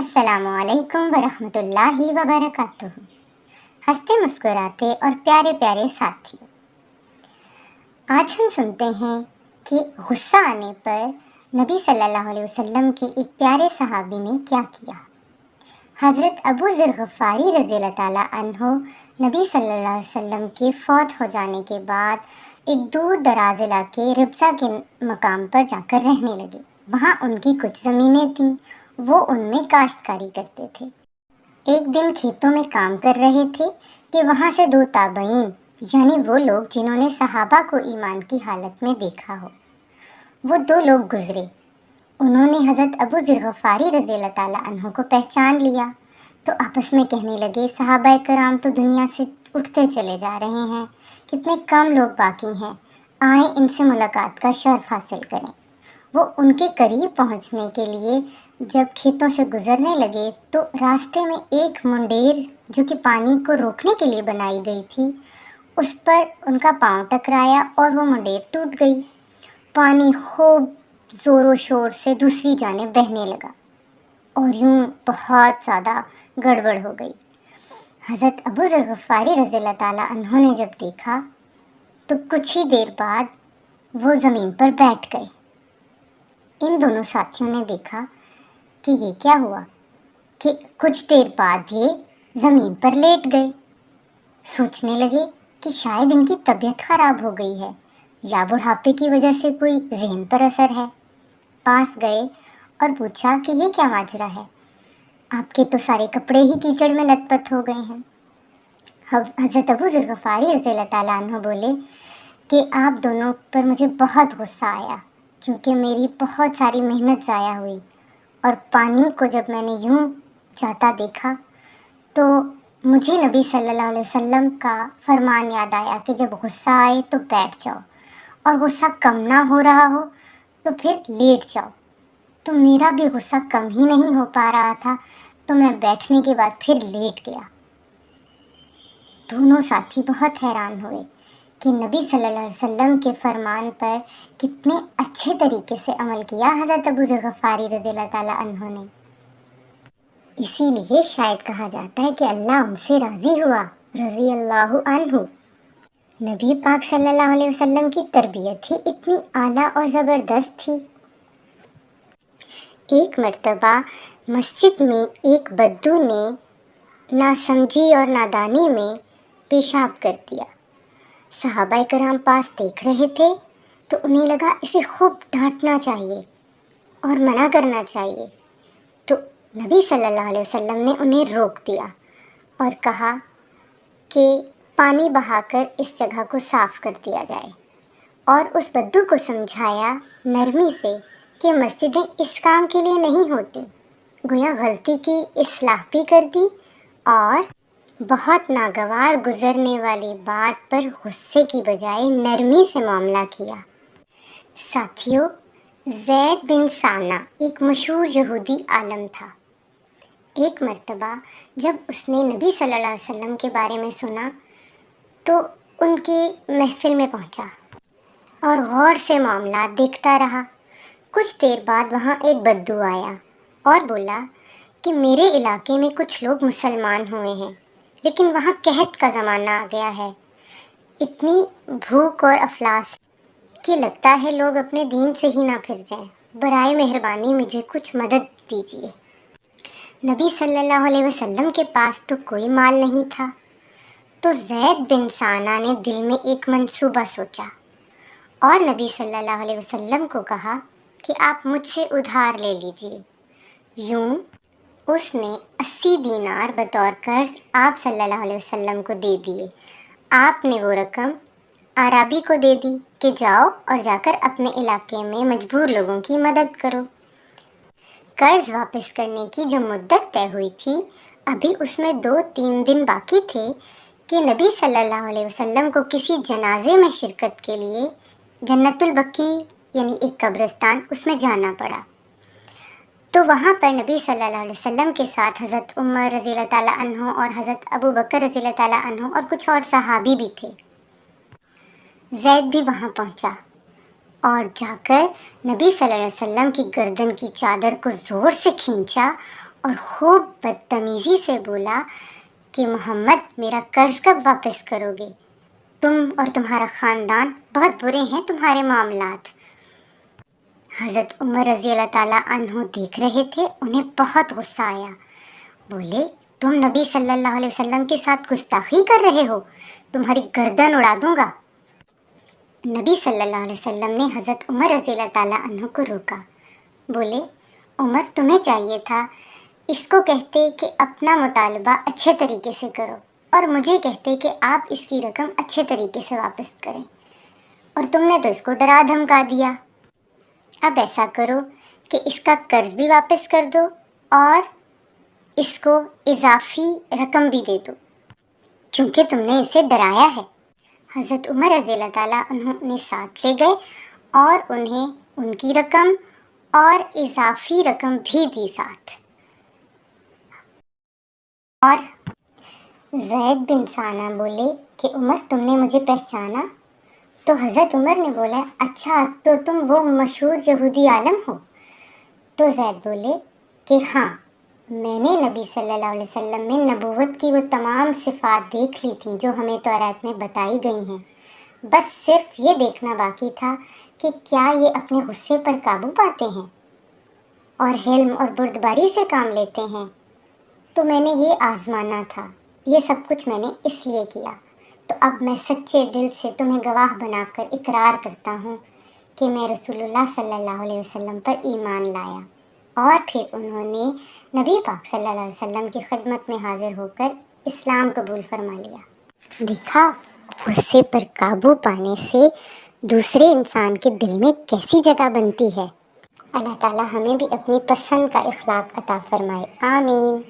अस्सलामुअलैकुम वरहमतुल्लाहि वबरकातुहू। हंसते मुस्कुराते और प्यारे प्यारे साथियों, आज हम सुनते हैं कि गुस्सा आने पर नबी सल्लल्लाहु अलैहि वसल्लम के एक प्यारे सहाबी ने क्या किया। हज़रत अबू ज़र ग़फ़ारी रज़ियल्लाहु ताला अन्हो नबी सल्लल्लाहु अलैहि वसल्लम के फौत हो जाने के बाद एक दूर दराज इलाके रिब्ज़ा के मकाम पर जाकर रहने लगे। वहाँ उनकी कुछ ज़मीनें थीं, वो उनमें काश्तकारी करते थे। एक दिन खेतों में काम कर रहे थे कि वहाँ से दो ताबईन यानी वो लोग जिन्होंने सहाबा को ईमान की हालत में देखा हो, वो दो लोग गुजरे। उन्होंने हज़रत अबू ज़र ग़फ़ारी रज़ियल्लाहु ताला अन्हु को पहचान लिया तो आपस में कहने लगे, सहाबा कराम तो दुनिया से उठते चले जा रहे हैं, कितने कम लोग बाकी हैं, आए इनसे मुलाकात का शर्फ हासिल करें। वो उनके करीब पहुंचने के लिए जब खेतों से गुजरने लगे तो रास्ते में एक मुंडेर जो कि पानी को रोकने के लिए बनाई गई थी, उस पर उनका पांव टकराया और वो मुंडेर टूट गई। पानी खूब ज़ोरों शोर से दूसरी जानिब बहने लगा और यूं बहुत ज़्यादा गड़बड़ हो गई। हज़रत अबू ज़र ग़फ़ारी रज़ियल्लाहु ताला अन्हु ने जब देखा तो कुछ ही देर बाद वो ज़मीन पर बैठ गए। इन दोनों साथियों ने देखा कि ये क्या हुआ कि कुछ देर बाद ये ज़मीन पर लेट गए। सोचने लगे कि शायद इनकी तबीयत ख़राब हो गई है या बुढ़ापे की वजह से कोई ज़हन पर असर है। पास गए और पूछा कि ये क्या माजरा है, आपके तो सारे कपड़े ही कीचड़ में लथपथ हो गए हैं। हज़रत अबू ज़र ग़फ़ारी रज़ियल्लाहु ताला अन्हु बोले कि आप दोनों पर मुझे बहुत गुस्सा आया क्योंकि मेरी बहुत सारी मेहनत ज़ाया हुई और पानी को जब मैंने यूं जाता देखा तो मुझे नबी सल्लल्लाहु अलैहि वसल्लम का फरमान याद आया कि जब गुस्सा आए तो बैठ जाओ और गुस्सा कम ना हो रहा हो तो फिर लेट जाओ। तो मेरा भी गुस्सा कम ही नहीं हो पा रहा था तो मैं बैठने के बाद फिर लेट गया। दोनों साथी बहुत हैरान हुए कि नबी सल्लल्लाहु अलैहि वसल्लम के फरमान पर कितने अच्छे तरीके से अमल किया हज़रत अबू ज़र ग़फ़ारी रज़ियल्लाहु ताला अन्हु ने। इसीलिए शायद कहा जाता है कि अल्लाह उनसे राज़ी हुआ, रज़ी अल्लाहु अन्हु। नबी पाक सल्लल्लाहु अलैहि वसल्लम की तरबियत ही इतनी आला और ज़बरदस्त थी। एक मर्तबा मस्जिद में एक बद्दू ने नासमझी और नादानी में पेशाब कर दिया। सहाबा कराम पास देख रहे थे तो उन्हें लगा इसे खूब डांटना चाहिए और मना करना चाहिए। तो नबी सल्लल्लाहु अलैहि वसल्लम ने उन्हें रोक दिया और कहा कि पानी बहाकर इस जगह को साफ़ कर दिया जाए और उस बद्दू को समझाया नरमी से कि मस्जिदें इस काम के लिए नहीं होती। गोया गलती की इस्लाह भी कर दी और बहुत नागवार गुजरने वाली बात पर गुस्से की बजाय नरमी से मामला किया। साथियों, ज़ैद बिन साना एक मशहूर यहूदी आलम था। एक मर्तबा जब उसने नबी सल्लल्लाहु अलैहि वसल्लम के बारे में सुना तो उनकी महफिल में पहुंचा और गौर से मामला देखता रहा। कुछ देर बाद वहाँ एक बद्दू आया और बोला कि मेरे इलाके में कुछ लोग मुसलमान हुए हैं लेकिन वहाँ कहत का ज़माना आ गया है, इतनी भूख और अफलास कि लगता है लोग अपने दीन से ही ना फिर जाएं। बराए मेहरबानी मुझे कुछ मदद दीजिए। नबी सल्लल्लाहु अलैहि वसल्लम के पास तो कोई माल नहीं था तो ज़ैद बिन साना ने दिल में एक मंसूबा सोचा और नबी सल्लल्लाहु अलैहि वसल्लम को कहा कि आप मुझसे उधार ले लीजिए। यूं उसने 80 दीनार बतौर कर्ज आप सल्लल्लाहु अलैहि वसल्लम को दे दिए। आपने वो रकम आराबी को दे दी कि जाओ और जाकर अपने इलाके में मजबूर लोगों की मदद करो। कर्ज वापस करने की जो मुद्दत तय हुई थी, अभी उसमें 2-3 दिन बाकी थे कि नबी सल्लल्लाहु अलैहि वसल्लम को किसी जनाजे में शिरकत के लिए जन्नतुल बकी यानी एक कब्रिस्तान उसमें जाना पड़ा। तो वहाँ पर नबी सल्लल्लाहु अलैहि वसल्लम के साथ हज़रत उमर रज़ियल्लाहु ताला अन्हु और हज़रत अबू बकर रज़ियल्लाहु ताला अन्हु और कुछ और सहाबी भी थे। ज़ैद भी वहाँ पहुँचा और जाकर नबी सल्लल्लाहु अलैहि वसल्लम की गर्दन की चादर को ज़ोर से खींचा اور خوب بدتمیزی سے بولا کہ محمد میرا قرض کب واپس کرو گے؟ تم اور تمہارا خاندان بہت برے ہیں، تمہارے معاملات۔ حضرت عمر رضی اللہ تعالیٰ عنہ دیکھ رہے تھے، انہیں بہت غصہ آیا۔ بولے تم نبی صلی اللہ علیہ وسلم کے ساتھ گستاخی کر رہے ہو، تمہاری گردن اڑا دوں گا۔ نبی صلی اللہ علیہ وسلم نے حضرت عمر رضی اللہ تعالیٰ عنہ کو روکا۔ بولے عمر تمہیں چاہیے تھا اس کو کہتے کہ اپنا مطالبہ اچھے طریقے سے کرو، اور مجھے کہتے کہ آپ اس کی رقم اچھے طریقے سے واپس کریں، اور تم نے تو اس کو ڈرا دھمکا دیا۔ اب ایسا کرو کہ اس کا قرض بھی واپس کر دو اور اس کو اضافی رقم بھی دے دو، کیونکہ تم نے اسے ڈرایا ہے۔ حضرت عمر رضی اللہ تعالیٰ عنہ انہیں ساتھ لے گئے اور انہیں ان کی رقم اور اضافی رقم بھی دی ساتھ۔ اور زید بن ثانہ بولے کہ عمر تم نے مجھے پہچانا؟ تو حضرت عمر نے بولا اچھا تو تم وہ مشہور یہودی عالم ہو؟ تو زید بولے کہ ہاں، میں نے نبی صلی اللہ علیہ وسلم میں نبوت کی وہ تمام صفات دیکھ لی تھیں جو ہمیں تورات میں بتائی گئی ہیں، بس صرف یہ دیکھنا باقی تھا کہ کیا یہ اپنے غصے پر قابو پاتے ہیں اور حلم اور بردباری سے کام لیتے ہیں۔ تو میں نے یہ آزمانا تھا، یہ سب کچھ میں نے اس لیے کیا۔ تو اب میں سچے دل سے تمہیں گواہ بنا کر اقرار کرتا ہوں کہ میں رسول اللہ صلی اللہ علیہ وسلم پر ایمان لایا۔ اور پھر انہوں نے نبی پاک صلی اللہ علیہ وسلم کی خدمت میں حاضر ہو کر اسلام قبول فرما لیا۔ دیکھا غصے پر قابو پانے سے دوسرے انسان کے دل میں کیسی جگہ بنتی ہے۔ اللہ تعالی ہمیں بھی اپنی پسند کا اخلاق عطا فرمائے، آمین۔